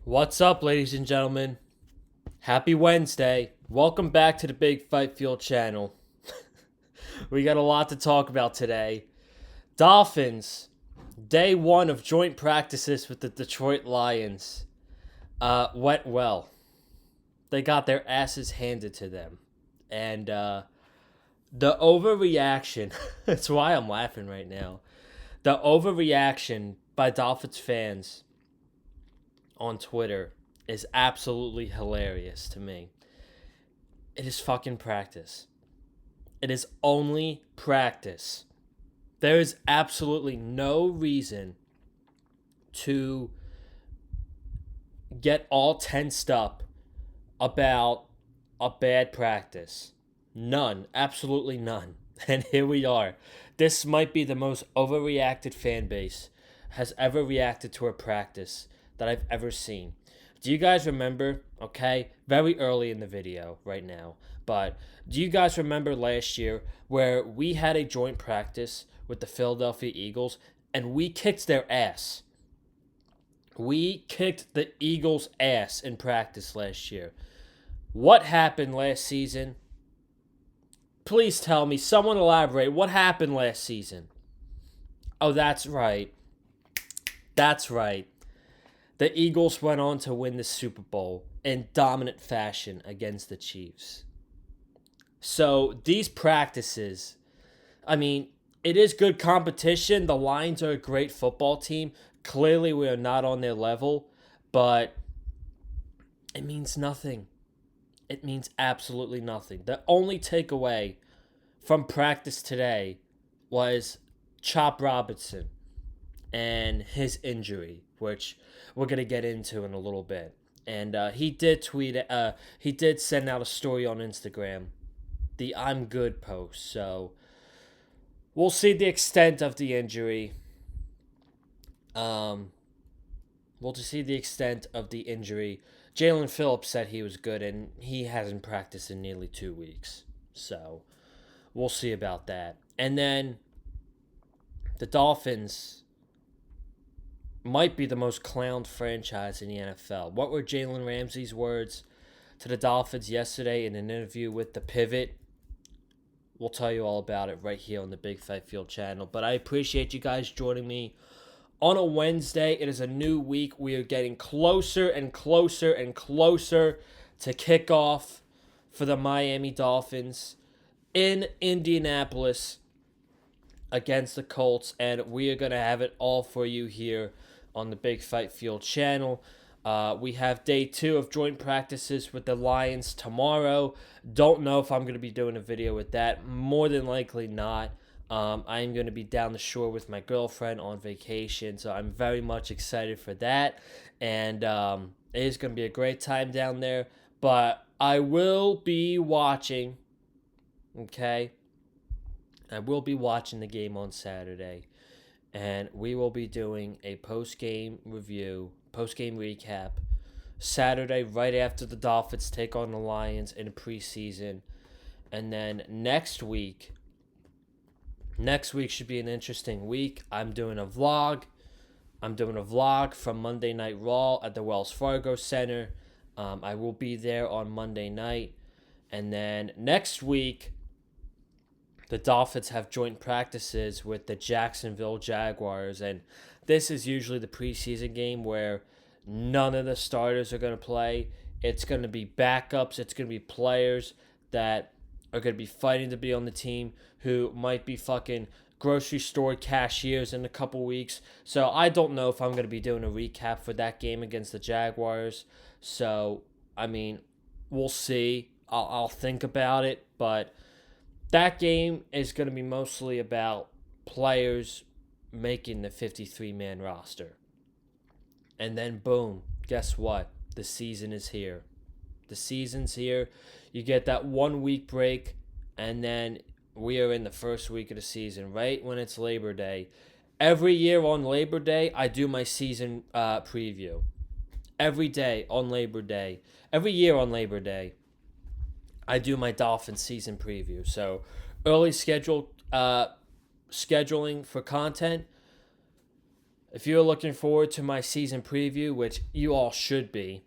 What's up, ladies and gentlemen? Happy Wednesday. Welcome back to the Big Fight Field channel. We got a lot to talk about today. Dolphins, day one of joint practices with the Detroit Lions, went well. They got their asses handed to them. And the overreaction, that's why I'm laughing right now. The overreaction by Dolphins fans on Twitter is absolutely hilarious to me. It is fucking practice. It is only practice. There is absolutely no reason to get all tensed up about a bad practice. None. Absolutely none. And here we are. This might be the most overreacted fan base has ever reacted to a practice that I've ever seen. Do you guys remember? Okay, very early in the video right now, but do you guys remember last year where we had a joint practice with the Philadelphia Eagles and we kicked their ass? We kicked the Eagles' ass in practice last year. What happened last season? Please tell me, someone elaborate. What happened last season? Oh, that's right. That's right. The Eagles went on to win the Super Bowl in dominant fashion against the Chiefs. So these practices, I mean, it is good competition. The Lions are a great football team. Clearly, we are not on their level, but it means nothing. It means absolutely nothing. The only takeaway from practice today was Chop Robinson and his injury, which we're gonna get into in a little bit. And he did tweet. He did send out a story on Instagram, the "I'm good" post. So we'll see the extent of the injury. Um, we'll just see the extent of the injury. Jalen Phillips said he was good, and he hasn't practiced in nearly 2 weeks. So we'll see about that. And then the Dolphins might be the most clowned franchise in the NFL. What were Jalen Ramsey's words to the Dolphins yesterday in an interview with The Pivot? We'll tell you all about it right here on the Big Fight Field channel. But I appreciate you guys joining me on a Wednesday. It is a new week. We are getting closer and closer and closer to kickoff for the Miami Dolphins in Indianapolis against the Colts, and we are going to have it all for you here on the Big Fight Field channel. We have day 2 of joint practices with the Lions tomorrow. Don't know if I'm going to be doing a video with that. More than likely not. I am going to be down the shore with my girlfriend on vacation, so I'm very much excited for that. And it is going to be a great time down there. But I will be watching, okay? I will be watching the game on Saturday. And we will be doing a post-game review, post-game recap, Saturday right after the Dolphins take on the Lions in preseason. And then next week should be an interesting week. I'm doing a vlog. From Monday Night Raw at the Wells Fargo Center. I will be there on Monday night. And then next week, the Dolphins have joint practices with the Jacksonville Jaguars, and this is usually the preseason game where none of the starters are going to play. It's going to be backups. It's going to be players that are going to be fighting to be on the team who might be fucking grocery store cashiers in a couple weeks. So I don't know if I'm going to be doing a recap for that game against the Jaguars. So, I mean, we'll see. I'll think about it, but that game is going to be mostly about players making the 53-man roster. And then, boom, guess what? The season is here. The season's here. You get that 1 week break, and then we are in the first week of the season, right when it's Labor Day. Every year on Labor Day, I do my season preview. Every day on Labor Day. Every year on Labor Day, I do my Dolphins season preview. So early scheduling for content. If you're looking forward to my season preview, which you all should be,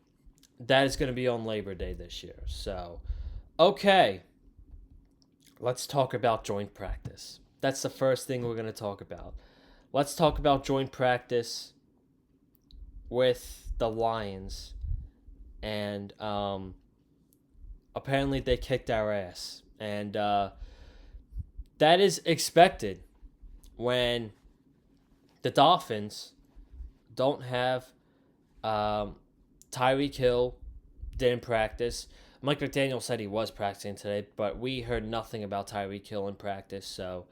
that is going to be on Labor Day this year. So, okay, let's talk about joint practice. That's the first thing we're going to talk about. Let's talk about joint practice with the Lions. And apparently they kicked our ass. And that is expected when the Dolphins don't have Tyreek Hill didn't practice. Mike McDaniel said he was practicing today, but we heard nothing about Tyreek Hill in practice. So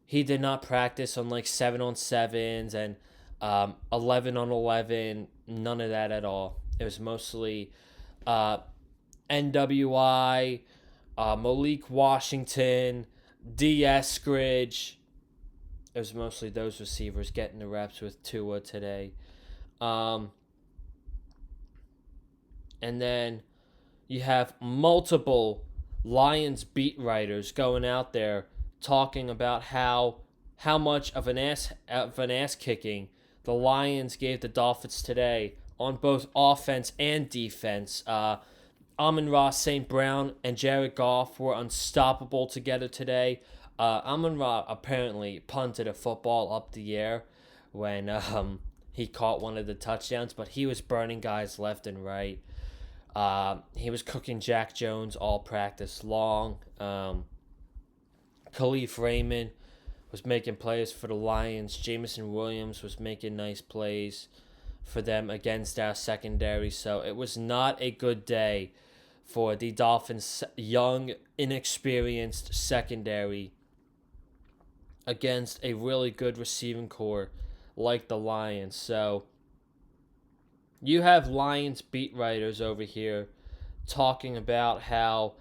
he did not practice on like 7-on-7s and 11-on-11. None of that at all. It was mostly NWI, Malik Washington, D. Eskridge. It was mostly those receivers getting the reps with Tua today. And then you have multiple Lions beat writers going out there talking about how much of an ass kicking the Lions gave the Dolphins today on both offense and defense. Amon-Ra St. Brown and Jared Goff were unstoppable together today. Amon-Ra apparently punted a football up the air when he caught one of the touchdowns, but he was burning guys left and right. He was cooking Jack Jones all practice long. Khalif Raymond was making plays for the Lions. Jameson Williams was making nice plays for them against our secondary. So it was not a good day for the Dolphins' young, inexperienced secondary against a really good receiving core like the Lions. So you have Lions beat writers over here talking about how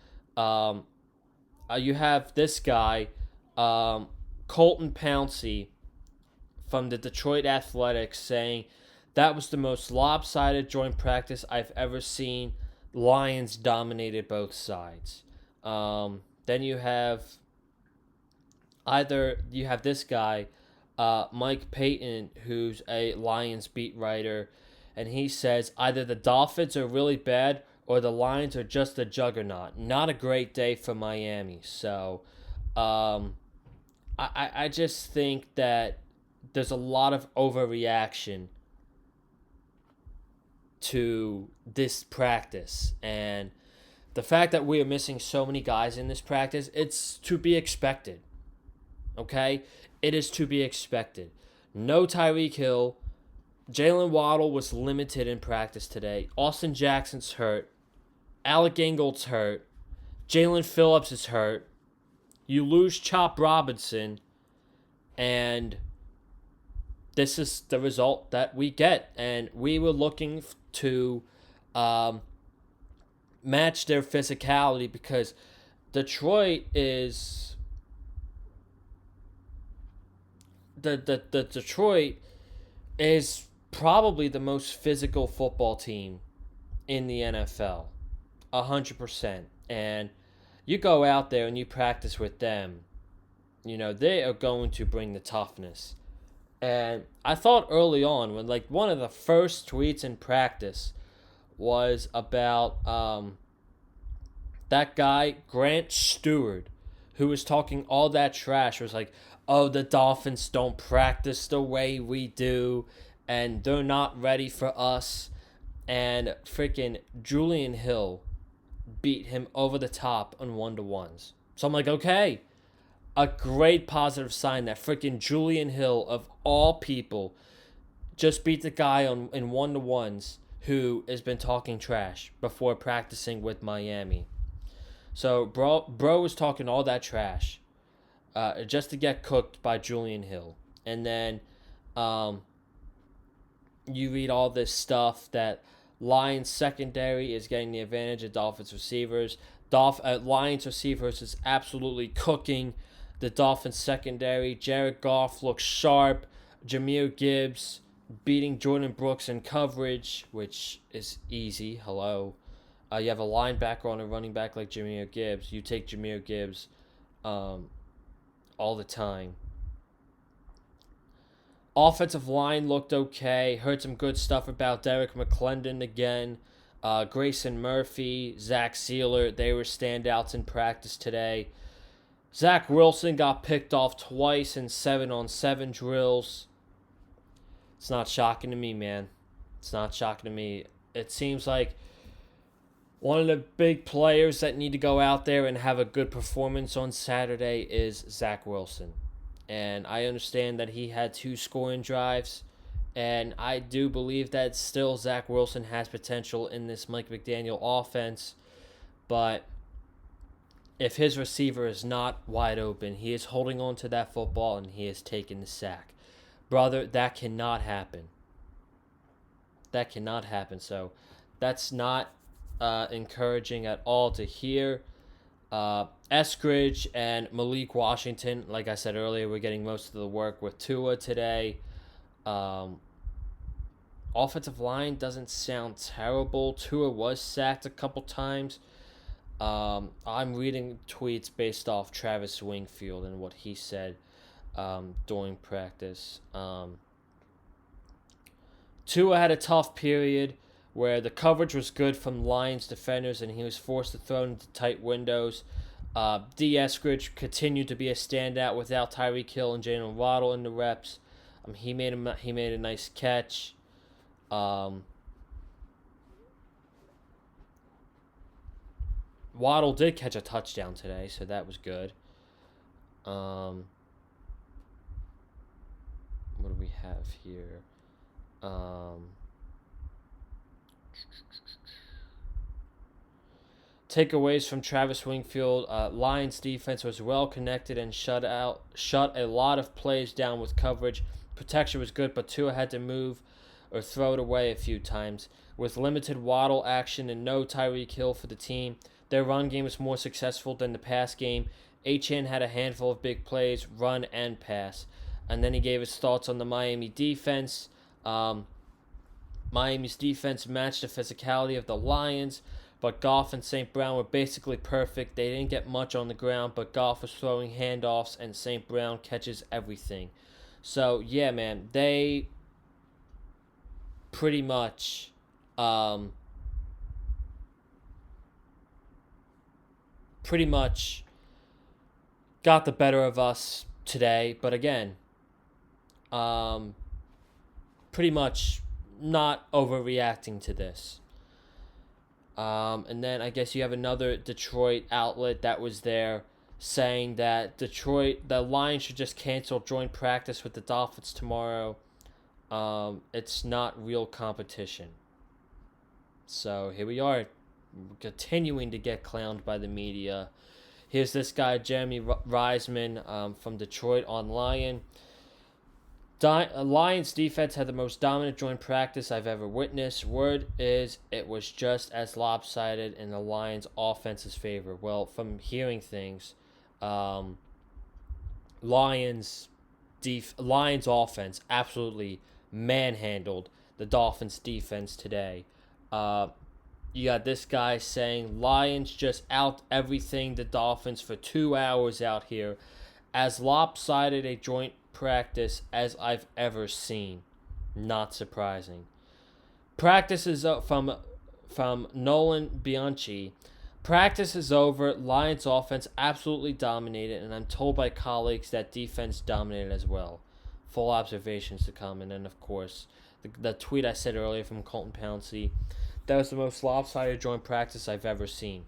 you have this guy, Colton Pouncey from the Detroit Athletics, saying that was the most lopsided joint practice I've ever seen. Lions dominated both sides. Then you have this guy, Mike Payton, who's a Lions beat writer, and he says either the Dolphins are really bad or the Lions are just a juggernaut. Not a great day for Miami. So I just think that there's a lot of overreaction to this practice. And the fact that we are missing so many guys in this practice, it's to be expected. Okay? It is to be expected. No Tyreek Hill. Jalen Waddle was limited in practice today. Austin Jackson's hurt. Alec Ingold's hurt. Jalen Phillips is hurt. You lose Chop Robinson. And this is the result that we get. And we were looking to match their physicality because Detroit is... The Detroit is probably the most physical football team in the NFL. 100%. And you go out there and you practice with them, you know, they are going to bring the toughness. And I thought early on, when like one of the first tweets in practice was about that guy, Grant Stewart, who was talking all that trash, was like, oh, the Dolphins don't practice the way we do, and they're not ready for us. And freaking Julian Hill beat him over the top on 1-to-1s. So I'm like, okay, a great positive sign that freaking Julian Hill, of all people, just beat the guy in 1-to-1s who has been talking trash before practicing with Miami. So bro was talking all that trash just to get cooked by Julian Hill. And then you read all this stuff that Lions secondary is getting the advantage of Dolphins receivers. Lions receivers is absolutely cooking the Dolphins secondary. Jared Goff looks sharp. Jahmyr Gibbs beating Jordan Brooks in coverage, which is easy. Hello. You have a linebacker on a running back like Jahmyr Gibbs. You take Jahmyr Gibbs all the time. Offensive line looked okay. Heard some good stuff about Derek McClendon again. Grayson Murphy, Zach Sealer, they were standouts in practice today. Zach Wilson got picked off twice in 7-on-7 drills. It's not shocking to me, man. It's not shocking to me. It seems like one of the big players that need to go out there and have a good performance on Saturday is Zach Wilson. And I understand that he had 2 scoring drives. And I do believe that still Zach Wilson has potential in this Mike McDaniel offense. But if his receiver is not wide open, he is holding on to that football and he is taking the sack. Brother, that cannot happen. That cannot happen. So that's not encouraging at all to hear. Eskridge and Malik Washington, like I said earlier, we're getting most of the work with Tua today. Offensive line doesn't sound terrible. Tua was sacked a couple times. I'm reading tweets based off Travis Wingfield and what he said during practice. Tua had a tough period where the coverage was good from Lions defenders and he was forced to throw into tight windows. D. Eskridge continued to be a standout without Tyreek Hill and Jalen Waddle in the reps. He made a nice catch. Waddle did catch a touchdown today, so that was good. What do we have here? Takeaways from Travis Wingfield. Lions defense was well connected and shut a lot of plays down with coverage. Protection was good, but Tua had to move or throw it away a few times. With limited Waddle action and no Tyreek Hill for the team, their run game was more successful than the pass game. Achane had a handful of big plays, run and pass. And then he gave his thoughts on the Miami defense. Miami's defense matched the physicality of the Lions, but Goff and St. Brown were basically perfect. They didn't get much on the ground, but Goff was throwing handoffs and St. Brown catches everything. So, yeah, man, they pretty much got the better of us today. But again, pretty much not overreacting to this. And then I guess you have another Detroit outlet that was there saying that the Lions should just cancel joint practice with the Dolphins tomorrow. It's not real competition. So here we are, continuing to get clowned by the media. Here's this guy, Jeremy Reisman from Detroit on Lion. Lions defense had the most dominant joint practice I've ever witnessed. Word is it was just as lopsided in the Lions' offense's favor. Well, from hearing things, Lions offense absolutely manhandled the Dolphins defense today. You got this guy saying Lions just out everything the Dolphins for 2 hours out here. As lopsided a joint practice as I've ever seen. Not surprising. Practice is from Nolan Bianchi. Practice is over. Lions offense absolutely dominated, and I'm told by colleagues that defense dominated as well. Full observations to come, and then of course the tweet I said earlier from Colton Pouncey. That was the most lopsided joint practice I've ever seen.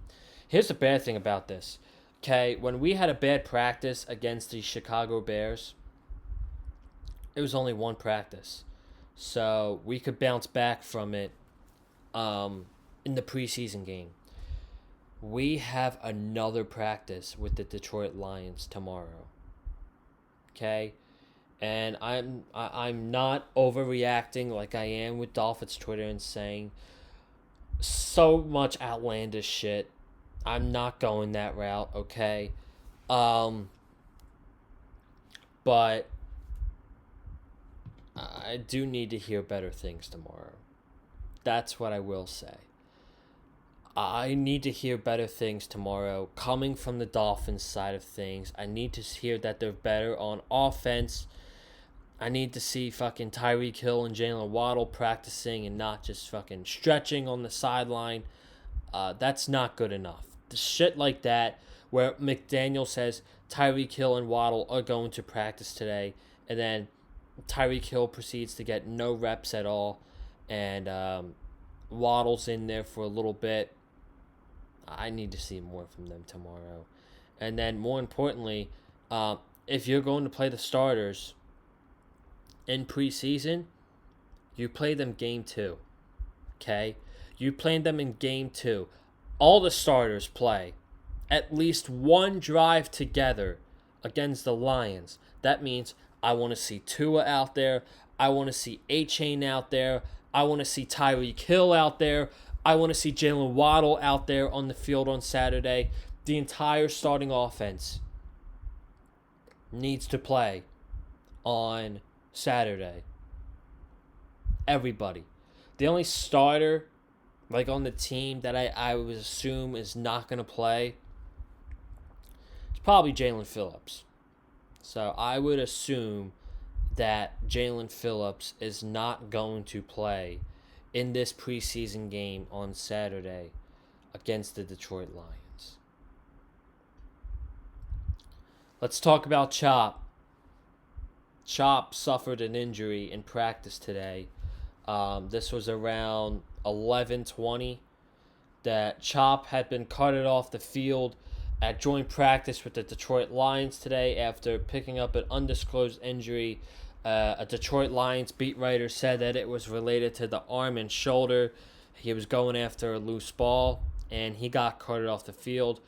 Here's the bad thing about this. Okay, when we had a bad practice against the Chicago Bears, it was only one practice. So we could bounce back from it in the preseason game. We have another practice with the Detroit Lions tomorrow. Okay? And I'm not overreacting like I am with Dolphins Twitter and saying so much outlandish shit. I'm not going that route, okay? But I do need to hear better things tomorrow. That's what I will say. I need to hear better things tomorrow coming from the Dolphins side of things. I need to hear that they're better on offense. I need to see fucking Tyreek Hill and Jalen Waddle practicing and not just fucking stretching on the sideline. That's not good enough. The shit like that, where McDaniel says Tyreek Hill and Waddle are going to practice today, and then Tyreek Hill proceeds to get no reps at all, and Waddle's in there for a little bit. I need to see more from them tomorrow. And then, more importantly, if you're going to play the starters in preseason, you play them game 2. Okay? You play them in game 2. All the starters play at least one drive together against the Lions. That means I want to see Tua out there. I want to see A-Chain out there. I want to see Tyreek Hill out there. I want to see Jalen Waddle out there on the field on Saturday. The entire starting offense needs to play on Saturday. Everybody. The only starter on the team that I would assume is not going to play is probably Jalen Phillips. So I would assume that Jalen Phillips is not going to play in this preseason game on Saturday against the Detroit Lions. Let's talk about Chop. Chop suffered an injury in practice today. This was around 11:20 that Chop had been carted off the field at joint practice with the Detroit Lions today after picking up an undisclosed injury. A Detroit Lions beat writer said that it was related to the arm and shoulder. He was going after a loose ball, and he got carted off the field.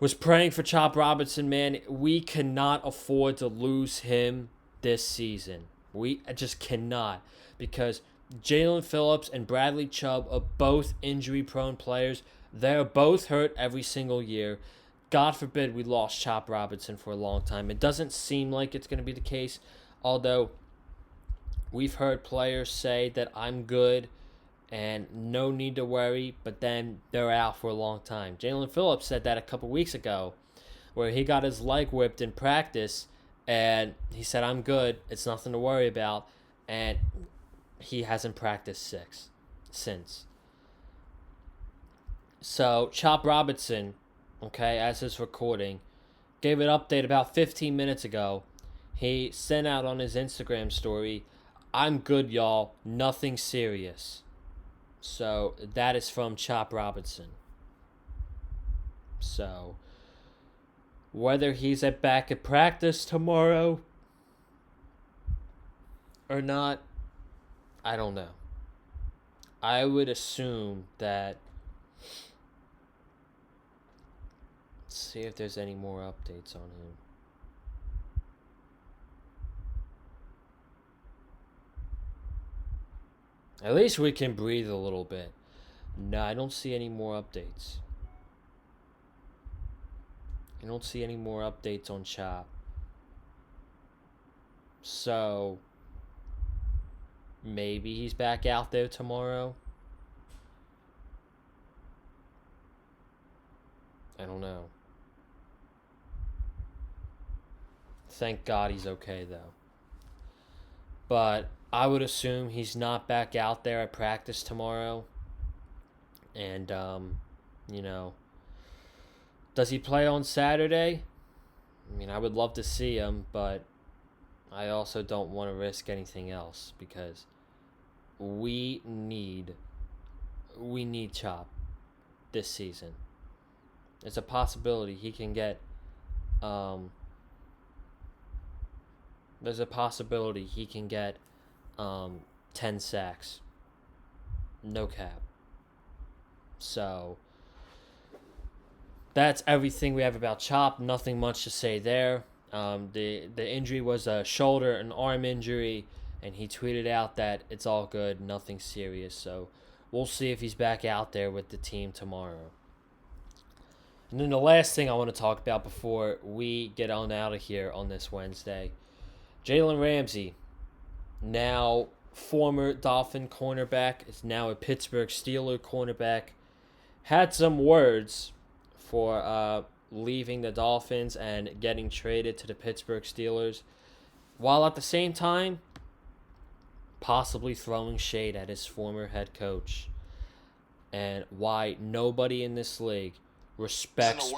Was praying for Chop Robinson, man. We cannot afford to lose him this season. We just cannot, because Jalen Phillips and Bradley Chubb are both injury-prone players. They're both hurt every single year. God forbid we lost Chop Robinson for a long time. It doesn't seem like it's going to be the case, although we've heard players say that I'm good and no need to worry, but then they're out for a long time. Jalen Phillips said that a couple weeks ago, where he got his leg whipped in practice, and he said, I'm good, it's nothing to worry about, and he hasn't practiced since. So, Chop Robinson, okay, as his recording, gave an update about 15 minutes ago. He sent out on his Instagram story, I'm good, y'all, nothing serious. So, that is from Chop Robinson. So, whether he's back at practice tomorrow or not, I don't know. I would assume that. Let's see if there's any more updates on him. At least we can breathe a little bit. No, I don't see any more updates. I don't see any more updates on Chop. So, maybe he's back out there tomorrow. I don't know. Thank God he's okay, though. But I would assume he's not back out there at practice tomorrow. And, does he play on Saturday? I mean, I would love to see him, but I also don't want to risk anything else because we need Chop this season. There's a possibility he can get 10 sacks. No cap. So that's everything we have about Chop. Nothing much to say there. The injury was a shoulder and arm injury, and he tweeted out that it's all good, nothing serious. So we'll see if he's back out there with the team tomorrow. And then the last thing I want to talk about before we get on out of here on this Wednesday, Jalen Ramsey, now former Dolphin cornerback, is now a Pittsburgh Steelers cornerback, had some words for leaving the Dolphins and getting traded to the Pittsburgh Steelers. while at the same time possibly throwing shade at his former head coach, and why nobody in this league respects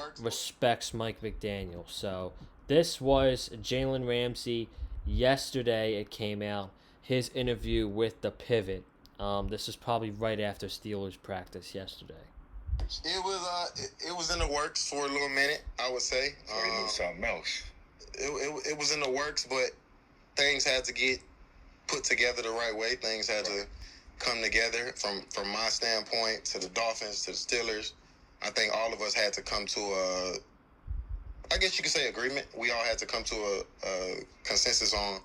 Mike McDaniel. So this was Jalen Ramsey. Yesterday it came out, his interview with the Pivot. This is probably right after Steelers practice yesterday. It was in the works for a little minute, I would say. So he knew something else. It was in the works, but things had to get put together the right way. Things had to come together from my standpoint to the Dolphins to the Steelers. I think all of us had to come to I guess you could say agreement. We all had to come to a consensus on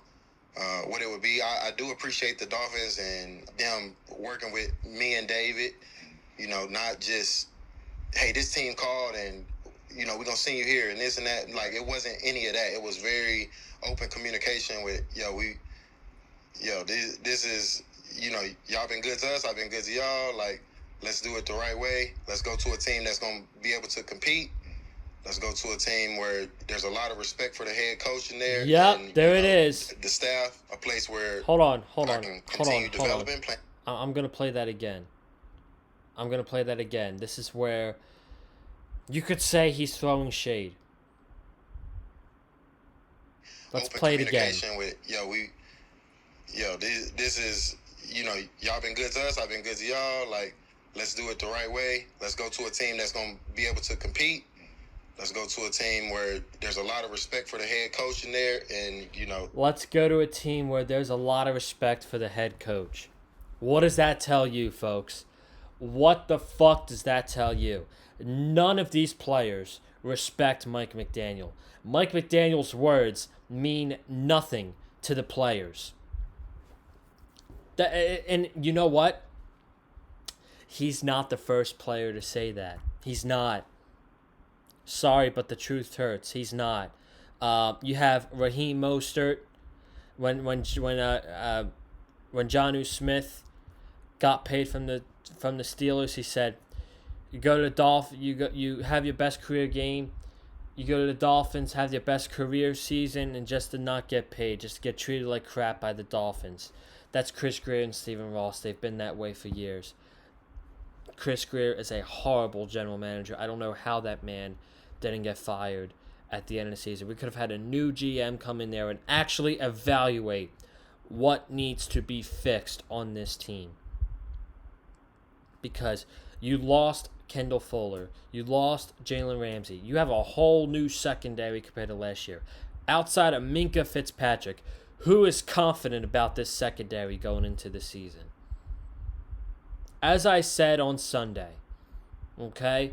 what it would be. I do appreciate the Dolphins and them working with me and David. Not just, hey, this team called and, we're going to send you here and this and that. Like, it wasn't any of that. It was very open communication with, this is, y'all been good to us. I've been good to y'all. Like, let's do it the right way. Let's go to a team that's going to be able to compete. Let's go to a team where there's a lot of respect for the head coach in there. Yep, and, there it is. The staff, a place where Hold on. developing. I'm going to play that again. This is where you could say he's throwing shade. Let's play it again. With, this is, y'all been good to us. I've been good to y'all. Like, let's do it the right way. Let's go to a team that's going to be able to compete. Let's go to a team where there's a lot of respect for the head coach in there, and, Let's go to a team where there's a lot of respect for the head coach. What does that tell you, folks? What the fuck does that tell you? None of these players respect Mike McDaniel. Mike McDaniel's words mean nothing to the players. And you know what? He's not the first player to say that. He's not. Sorry, but the truth hurts. He's not. You have Raheem Mostert. When Jonnu Smith got paid from the Steelers, he said, "You go to the Dolphins. You have your best career game. You go to the Dolphins, have your best career season, and just to not get paid, just to get treated like crap by the Dolphins." That's Chris Greer and Stephen Ross. They've been that way for years. Chris Greer is a horrible general manager. I don't know how that man didn't get fired at the end of the season. We could have had a new GM come in there and actually evaluate what needs to be fixed on this team. Because you lost Kendall Fuller. You lost Jalen Ramsey. You have a whole new secondary compared to last year. Outside of Minkah Fitzpatrick, who is confident about this secondary going into the season? As I said on Sunday, okay?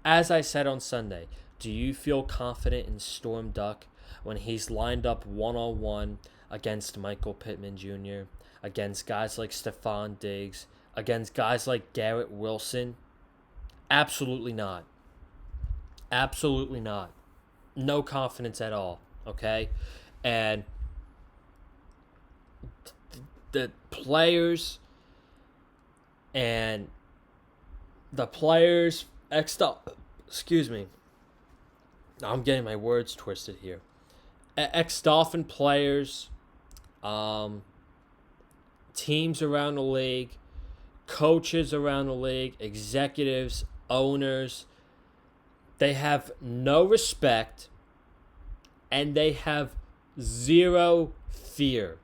Do you feel confident in Storm Duck when he's lined up one-on-one against Michael Pittman Jr., against guys like Stephon Diggs, against guys like Garrett Wilson? Absolutely not. Absolutely not. No confidence at all, okay? And the players excuse me. I'm getting my words twisted here. Ex-Dolphin players, teams around the league, coaches around the league, executives, owners, they have no respect and they have zero fear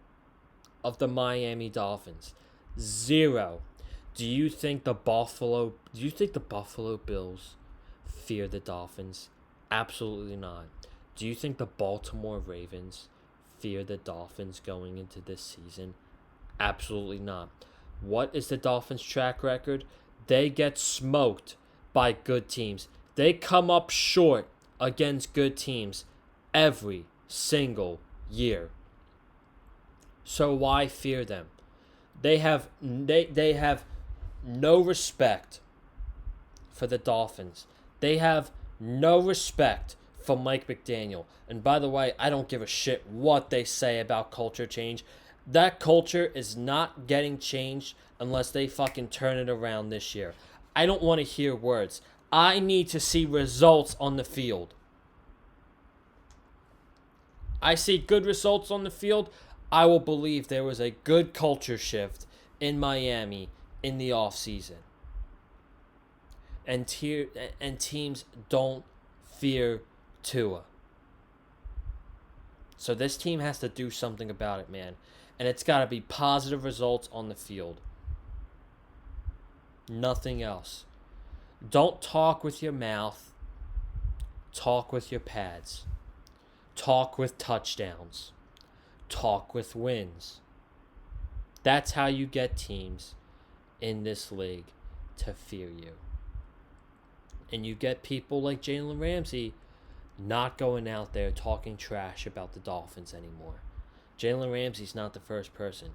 of the Miami Dolphins. Zero. Do you think the Buffalo Bills fear the Dolphins? Absolutely not. Do you think the Baltimore Ravens fear the Dolphins going into this season? Absolutely not. What is the Dolphins' track record? They get smoked by good teams. They come up short against good teams every single year. So why fear them? They have no respect for the Dolphins. They have no respect for Mike McDaniel. And by the way, I don't give a shit what they say about culture change. That culture is not getting changed unless they fucking turn it around this year. I don't want to hear words. I need to see results on the field. I see good results on the field, I will believe there was a good culture shift in Miami in the offseason. And teams don't fear Tua. So this team has to do something about it, man. And it's got to be positive results on the field. Nothing else. Don't talk with your mouth. Talk with your pads. Talk with touchdowns. Talk with wins. That's how you get teams in this league to fear you. And you get people like Jalen Ramsey not going out there talking trash about the Dolphins anymore. Jalen Ramsey's not the first person.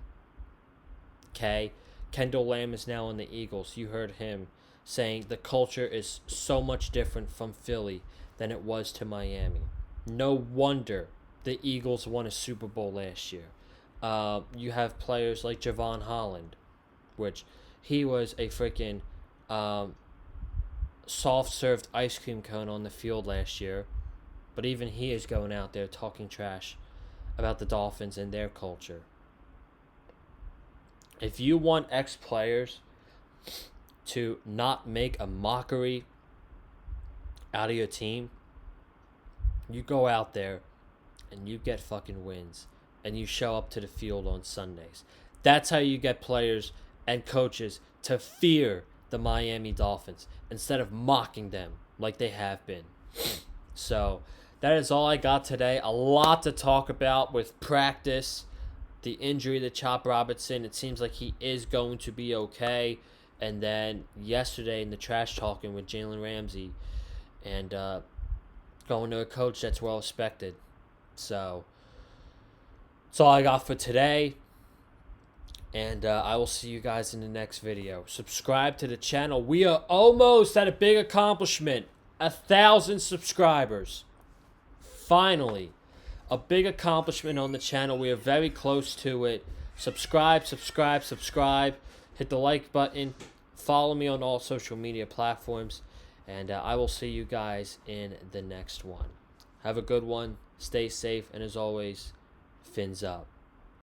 Okay? Kendall Lamb is now on the Eagles. You heard him saying the culture is so much different from Philly than it was to Miami. No wonder the Eagles won a Super Bowl last year. You have players like Javon Holland, which he was a freaking soft-served ice cream cone on the field last year. But even he is going out there talking trash about the Dolphins and their culture. If you want ex-players to not make a mockery out of your team, you go out there and you get fucking wins. And you show up to the field on Sundays. That's how you get players and coaches to fear the Miami Dolphins instead of mocking them like they have been. So that is all I got today. A lot to talk about with practice, the injury to Chop Robinson. It seems like he is going to be okay. And then yesterday in the trash talking with Jalen Ramsey and going to a coach that's well respected. So that's all I got for today. And I will see you guys in the next video. Subscribe to the channel. We are almost at a big accomplishment. 1,000 subscribers. Finally. A big accomplishment on the channel. We are very close to it. Subscribe, subscribe, subscribe. Hit the like button. Follow me on all social media platforms. And I will see you guys in the next one. Have a good one. Stay safe. And as always, fins up.